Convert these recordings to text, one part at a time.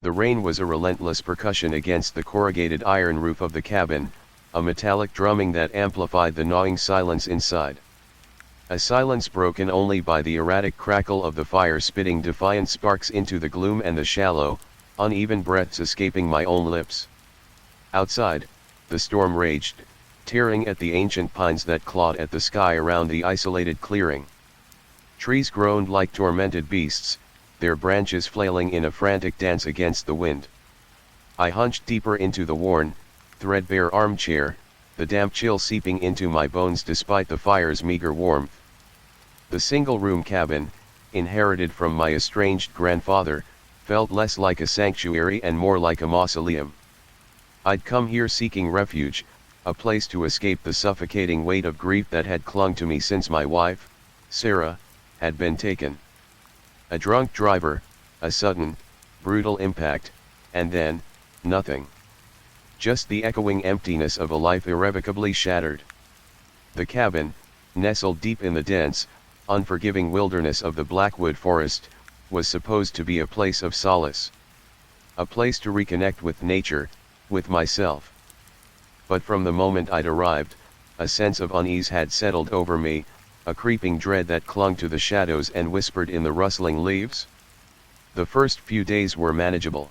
The rain was a relentless percussion against the corrugated iron roof of the cabin, a metallic drumming that amplified the gnawing silence inside. A silence broken only by the erratic crackle of the fire spitting defiant sparks into the gloom and the shallow, uneven breaths escaping my own lips. Outside, the storm raged, tearing at the ancient pines that clawed at the sky around the isolated clearing. Trees groaned like tormented beasts, their branches flailing in a frantic dance against the wind. I hunched deeper into the worn, threadbare armchair, the damp chill seeping into my bones despite the fire's meager warmth. The single-room cabin, inherited from my estranged grandfather, felt less like a sanctuary and more like a mausoleum. I'd come here seeking refuge, a place to escape the suffocating weight of grief that had clung to me since my wife, Sarah, had been taken. A drunk driver, a sudden, brutal impact, and then, nothing. Just the echoing emptiness of a life irrevocably shattered. The cabin, nestled deep in the dense, unforgiving wilderness of the Blackwood Forest, was supposed to be a place of solace. A place to reconnect with nature, with myself. But from the moment I'd arrived, a sense of unease had settled over me, a creeping dread that clung to the shadows and whispered in the rustling leaves. The first few days were manageable.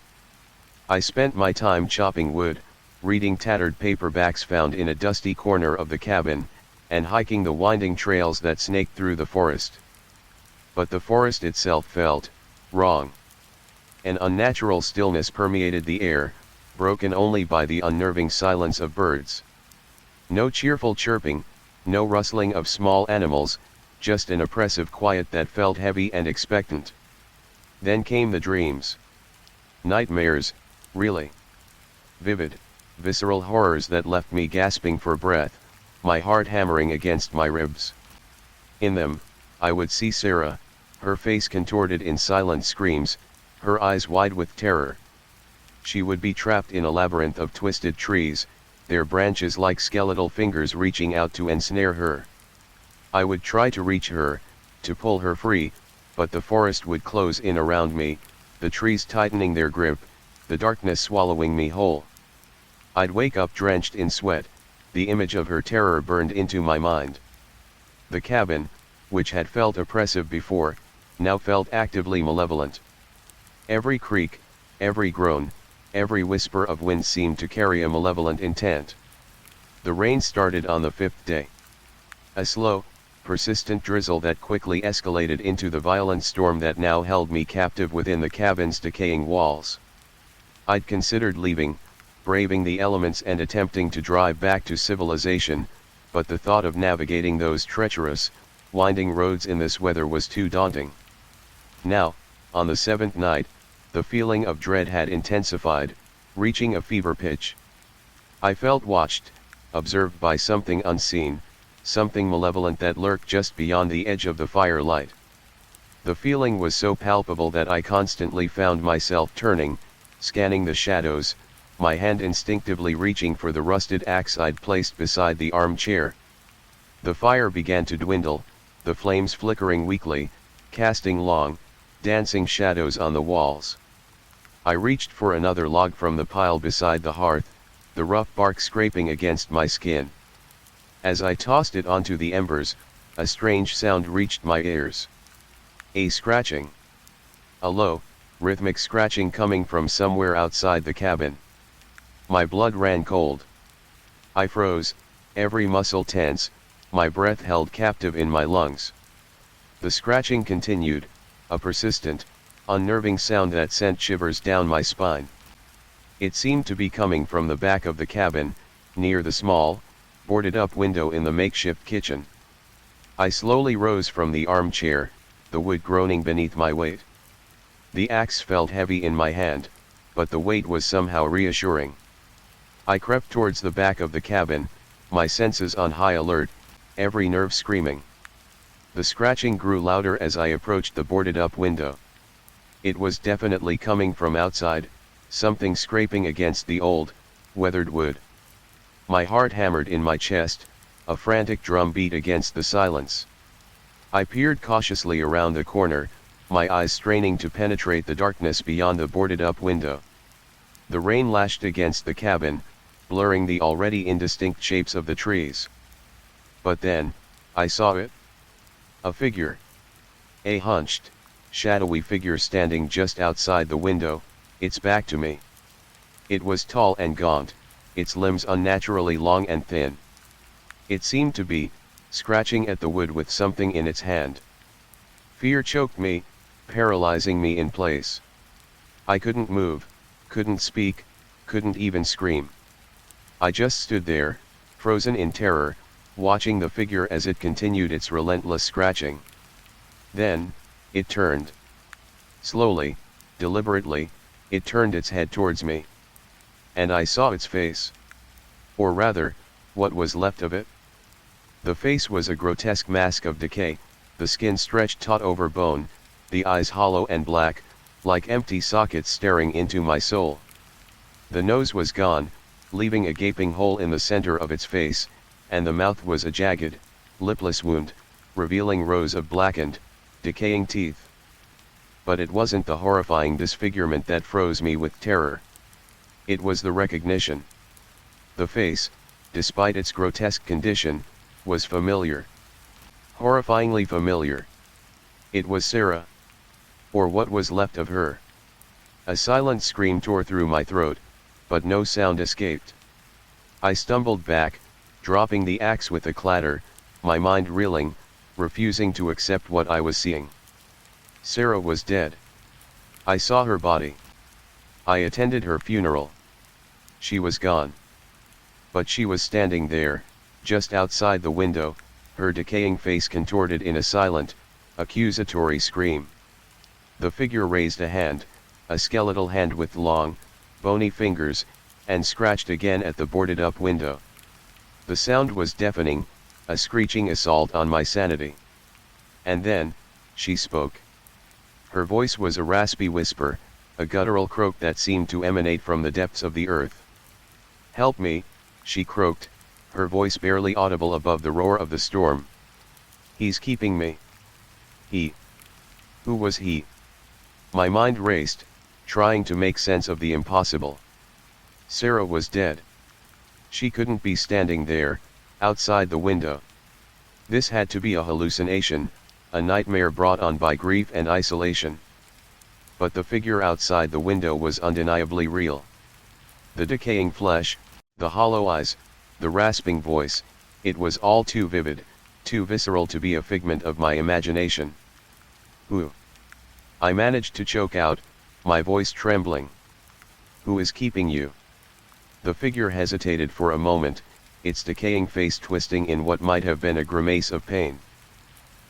I spent my time chopping wood, reading tattered paperbacks found in a dusty corner of the cabin, and hiking the winding trails that snaked through the forest. But the forest itself felt wrong. An unnatural stillness permeated the air, broken only by the unnerving silence of birds. No cheerful chirping, no rustling of small animals, just an oppressive quiet that felt heavy and expectant. Then came the dreams. Nightmares, really. Vivid, visceral horrors that left me gasping for breath, my heart hammering against my ribs. In them, I would see Sarah, her face contorted in silent screams, her eyes wide with terror. She would be trapped in a labyrinth of twisted trees, their branches like skeletal fingers reaching out to ensnare her. I would try to reach her, to pull her free, but the forest would close in around me, the trees tightening their grip, the darkness swallowing me whole. I'd wake up drenched in sweat, the image of her terror burned into my mind. The cabin, which had felt oppressive before, now felt actively malevolent. Every creak, every groan, every whisper of wind seemed to carry a malevolent intent. The rain started on the 5th day. A slow, persistent drizzle that quickly escalated into the violent storm that now held me captive within the cabin's decaying walls. I'd considered leaving, braving the elements and attempting to drive back to civilization, but the thought of navigating those treacherous, winding roads in this weather was too daunting. Now, on the 7th night, the feeling of dread had intensified, reaching a fever pitch. I felt watched, observed by something unseen, something malevolent that lurked just beyond the edge of the firelight. The feeling was so palpable that I constantly found myself turning, scanning the shadows, my hand instinctively reaching for the rusted axe I'd placed beside the armchair. The fire began to dwindle, the flames flickering weakly, casting long, dancing shadows on the walls. I reached for another log from the pile beside the hearth, the rough bark scraping against my skin. As I tossed it onto the embers, a strange sound reached my ears. A scratching. A low, rhythmic scratching coming from somewhere outside the cabin. My blood ran cold. I froze, every muscle tense, my breath held captive in my lungs. The scratching continued, a persistent, unnerving sound that sent shivers down my spine. It seemed to be coming from the back of the cabin, near the small, boarded-up window in the makeshift kitchen. I slowly rose from the armchair, the wood groaning beneath my weight. The axe felt heavy in my hand, but the weight was somehow reassuring. I crept towards the back of the cabin, my senses on high alert, every nerve screaming. The scratching grew louder as I approached the boarded-up window. It was definitely coming from outside, something scraping against the old, weathered wood. My heart hammered in my chest, a frantic drum beat against the silence. I peered cautiously around the corner, my eyes straining to penetrate the darkness beyond the boarded-up window. The rain lashed against the cabin, blurring the already indistinct shapes of the trees. But then, I saw it. A figure. A hunched, shadowy figure standing just outside the window, its back to me. It was tall and gaunt, its limbs unnaturally long and thin. It seemed to be scratching at the wood with something in its hand. Fear choked me, paralyzing me in place. I couldn't move, couldn't speak, couldn't even scream. I just stood there, frozen in terror, watching the figure as it continued its relentless scratching. Then, it turned. Slowly, deliberately, it turned its head towards me. And I saw its face. Or rather, what was left of it. The face was a grotesque mask of decay, the skin stretched taut over bone, the eyes hollow and black, like empty sockets staring into my soul. The nose was gone, leaving a gaping hole in the center of its face, and the mouth was a jagged, lipless wound, revealing rows of blackened, decaying teeth. But it wasn't the horrifying disfigurement that froze me with terror. It was the recognition. The face, despite its grotesque condition, was familiar. Horrifyingly familiar. It was Sarah. Or what was left of her. A silent scream tore through my throat, but no sound escaped. I stumbled back, dropping the axe with a clatter, my mind reeling, refusing to accept what I was seeing. Sarah was dead. I saw her body. I attended her funeral. She was gone. But she was standing there, just outside the window, her decaying face contorted in a silent, accusatory scream. The figure raised a hand, a skeletal hand with long, bony fingers, and scratched again at the boarded-up window. The sound was deafening, a screeching assault on my sanity. And then, she spoke. Her voice was a raspy whisper, a guttural croak that seemed to emanate from the depths of the earth. "Help me," she croaked, her voice barely audible above the roar of the storm. "He's keeping me." He? Who was he? My mind raced, trying to make sense of the impossible. Sarah was dead. She couldn't be standing there, outside the window. This had to be a hallucination, a nightmare brought on by grief and isolation. But the figure outside the window was undeniably real. The decaying flesh, the hollow eyes, the rasping voice, it was all too vivid, too visceral to be a figment of my imagination. Who? I managed to choke out, my voice trembling. Who is keeping you? The figure hesitated for a moment, its decaying face twisting in what might have been a grimace of pain.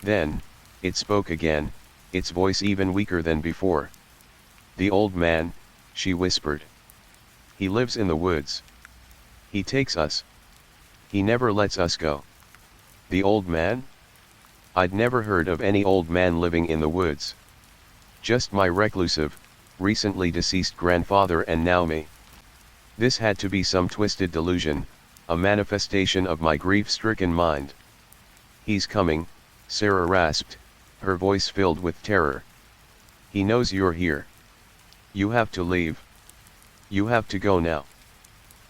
Then, it spoke again, its voice even weaker than before. "The old man," she whispered. "He lives in the woods. He takes us. He never lets us go." The old man? I'd never heard of any old man living in the woods. Just my reclusive, recently deceased grandfather and now me. This had to be some twisted delusion, a manifestation of my grief-stricken mind. "He's coming," Sarah rasped, her voice filled with terror. "He knows you're here. You have to leave. You have to go now."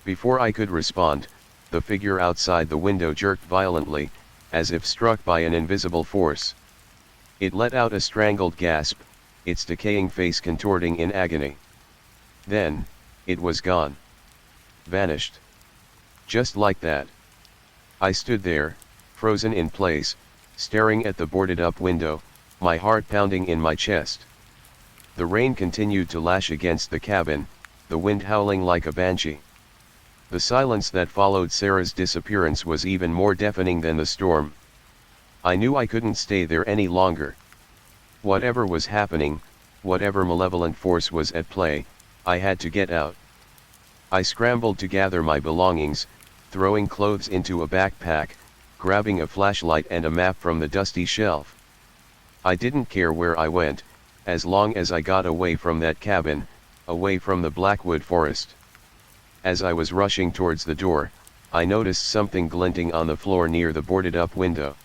Before I could respond, the figure outside the window jerked violently, as if struck by an invisible force. It let out a strangled gasp, its decaying face contorting in agony. Then, it was gone. Vanished. Just like that. I stood there, frozen in place, staring at the boarded-up window, my heart pounding in my chest. The rain continued to lash against the cabin, the wind howling like a banshee. The silence that followed Sarah's disappearance was even more deafening than the storm. I knew I couldn't stay there any longer. Whatever was happening, whatever malevolent force was at play, I had to get out. I scrambled to gather my belongings, throwing clothes into a backpack, grabbing a flashlight and a map from the dusty shelf. I didn't care where I went, as long as I got away from that cabin, away from the Blackwood Forest. As I was rushing towards the door, I noticed something glinting on the floor near the boarded-up window.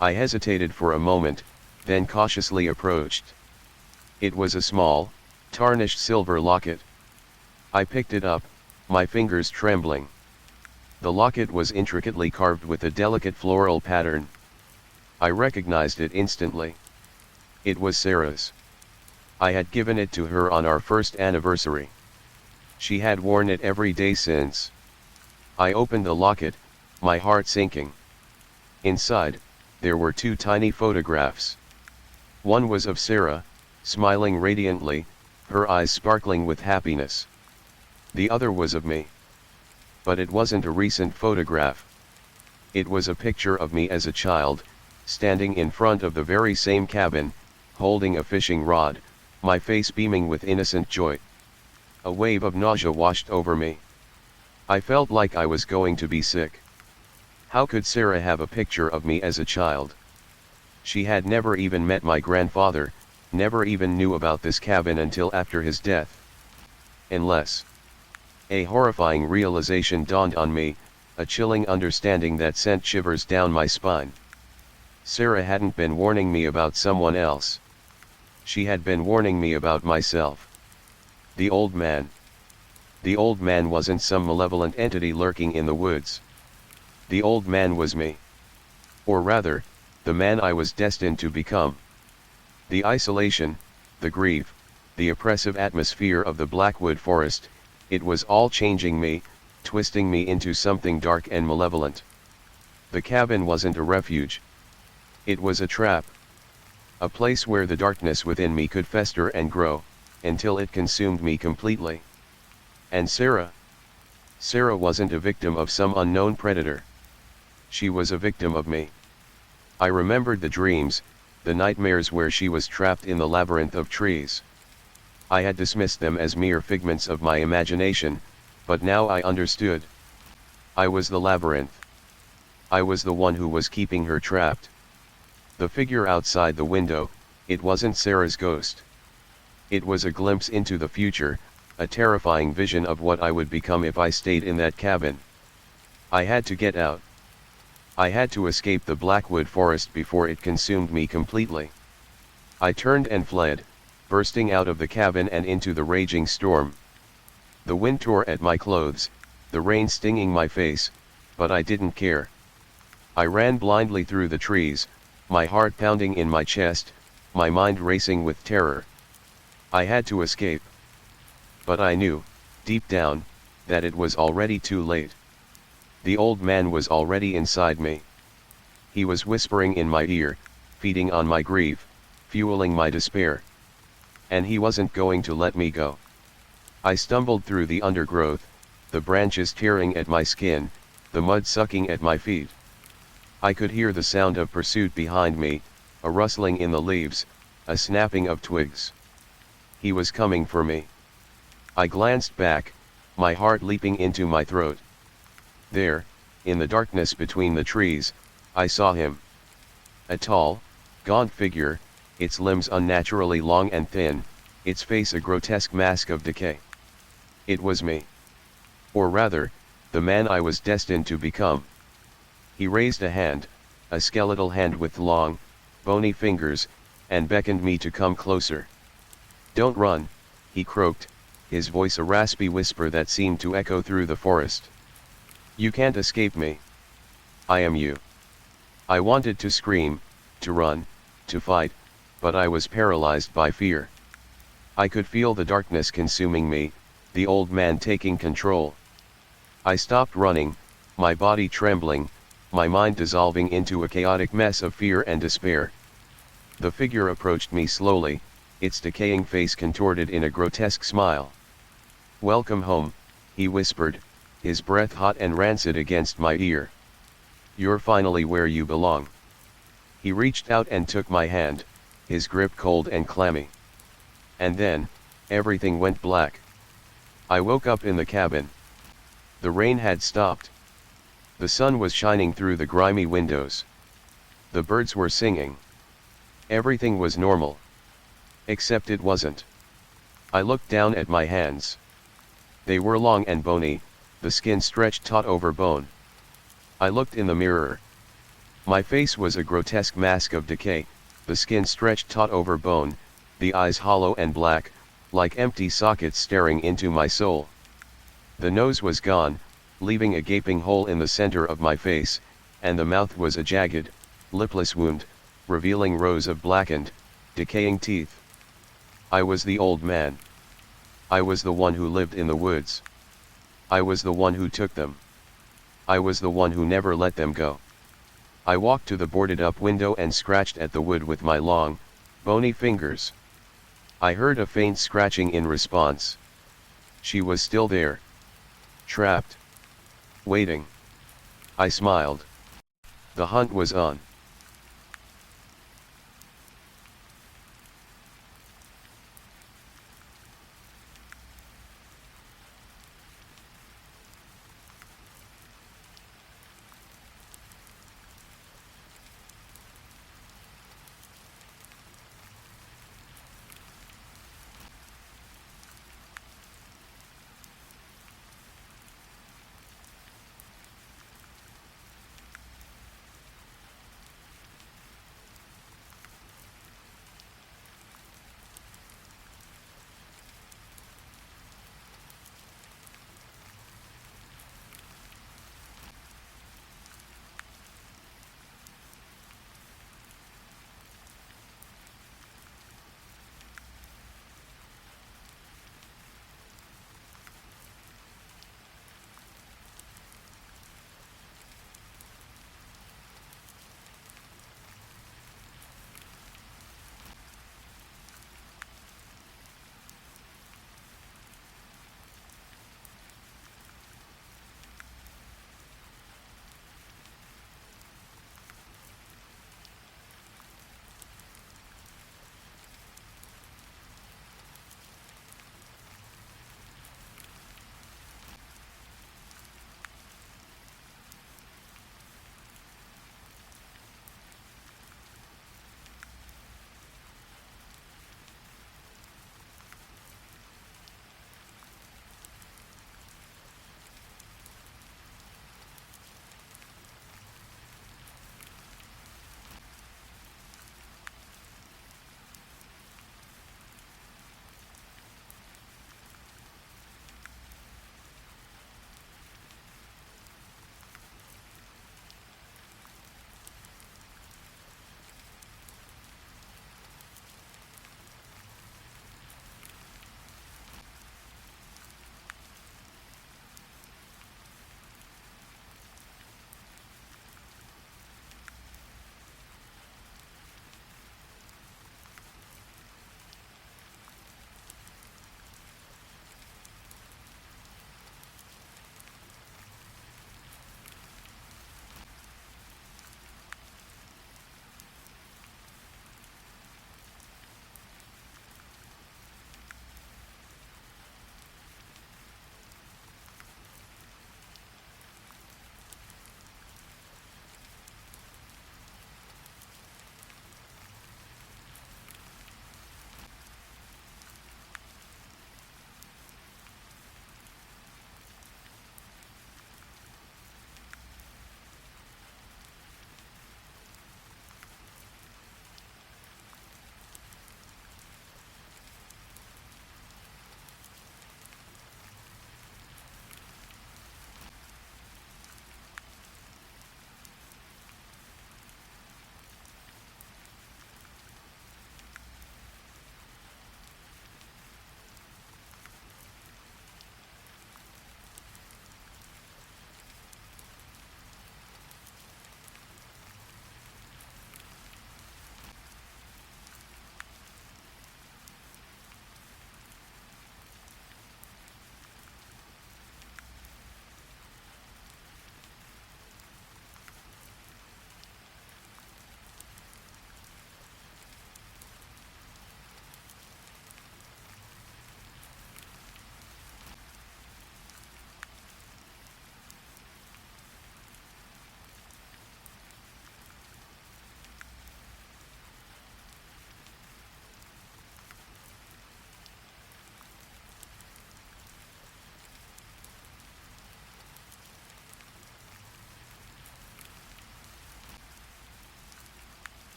I hesitated for a moment, then cautiously approached. It was a small, tarnished silver locket. I picked it up, my fingers trembling. The locket was intricately carved with a delicate floral pattern. I recognized it instantly. It was Sarah's. I had given it to her on our first anniversary. She had worn it every day since. I opened the locket, my heart sinking. Inside, there were two tiny photographs. One was of Sarah, smiling radiantly, her eyes sparkling with happiness. The other was of me. But it wasn't a recent photograph. It was a picture of me as a child, standing in front of the very same cabin, holding a fishing rod, my face beaming with innocent joy. A wave of nausea washed over me. I felt like I was going to be sick. How could Sarah have a picture of me as a child? She had never even met my grandfather, never even knew about this cabin until after his death. Unless. A horrifying realization dawned on me, a chilling understanding that sent shivers down my spine. Sarah hadn't been warning me about someone else. She had been warning me about myself. The old man. The old man wasn't some malevolent entity lurking in the woods. The old man was me. Or rather, the man I was destined to become. The isolation, the grief, the oppressive atmosphere of the Blackwood Forest, it was all changing me, twisting me into something dark and malevolent. The cabin wasn't a refuge. It was a trap. A place where the darkness within me could fester and grow, until it consumed me completely. And Sarah? Sarah wasn't a victim of some unknown predator. She was a victim of me. I remembered the dreams, the nightmares where she was trapped in the labyrinth of trees. I had dismissed them as mere figments of my imagination, but now I understood. I was the labyrinth. I was the one who was keeping her trapped. The figure outside the window, it wasn't Sarah's ghost. It was a glimpse into the future, a terrifying vision of what I would become if I stayed in that cabin. I had to get out. I had to escape the Blackwood Forest before it consumed me completely. I turned and fled, bursting out of the cabin and into the raging storm. The wind tore at my clothes, the rain stinging my face, but I didn't care. I ran blindly through the trees, my heart pounding in my chest, my mind racing with terror. I had to escape. But I knew, deep down, that it was already too late. The old man was already inside me. He was whispering in my ear, feeding on my grief, fueling my despair. And he wasn't going to let me go. I stumbled through the undergrowth, the branches tearing at my skin, the mud sucking at my feet. I could hear the sound of pursuit behind me, a rustling in the leaves, a snapping of twigs. He was coming for me. I glanced back, my heart leaping into my throat. There, in the darkness between the trees, I saw him. A tall, gaunt figure, its limbs unnaturally long and thin, its face a grotesque mask of decay. It was me. Or rather, the man I was destined to become. He raised a hand, a skeletal hand with long, bony fingers, and beckoned me to come closer. "Don't run," he croaked, his voice a raspy whisper that seemed to echo through the forest. "You can't escape me. I am you." I wanted to scream, to run, to fight, but I was paralyzed by fear. I could feel the darkness consuming me, the old man taking control. I stopped running, my body trembling, my mind dissolving into a chaotic mess of fear and despair. The figure approached me slowly, its decaying face contorted in a grotesque smile. "Welcome home," he whispered, his breath hot and rancid against my ear. "You're finally where you belong." He reached out and took my hand, his grip cold and clammy. And then, everything went black. I woke up in the cabin. The rain had stopped. The sun was shining through the grimy windows. The birds were singing. Everything was normal. Except it wasn't. I looked down at my hands. They were long and bony, the skin stretched taut over bone. I looked in the mirror. My face was a grotesque mask of decay, the skin stretched taut over bone, the eyes hollow and black, like empty sockets staring into my soul. The nose was gone, leaving a gaping hole in the center of my face, and the mouth was a jagged, lipless wound, revealing rows of blackened, decaying teeth. I was the old man. I was the one who lived in the woods. I was the one who took them. I was the one who never let them go. I walked to the boarded-up window and scratched at the wood with my long, bony fingers. I heard a faint scratching in response. She was still there. Trapped. Waiting. I smiled. The hunt was on.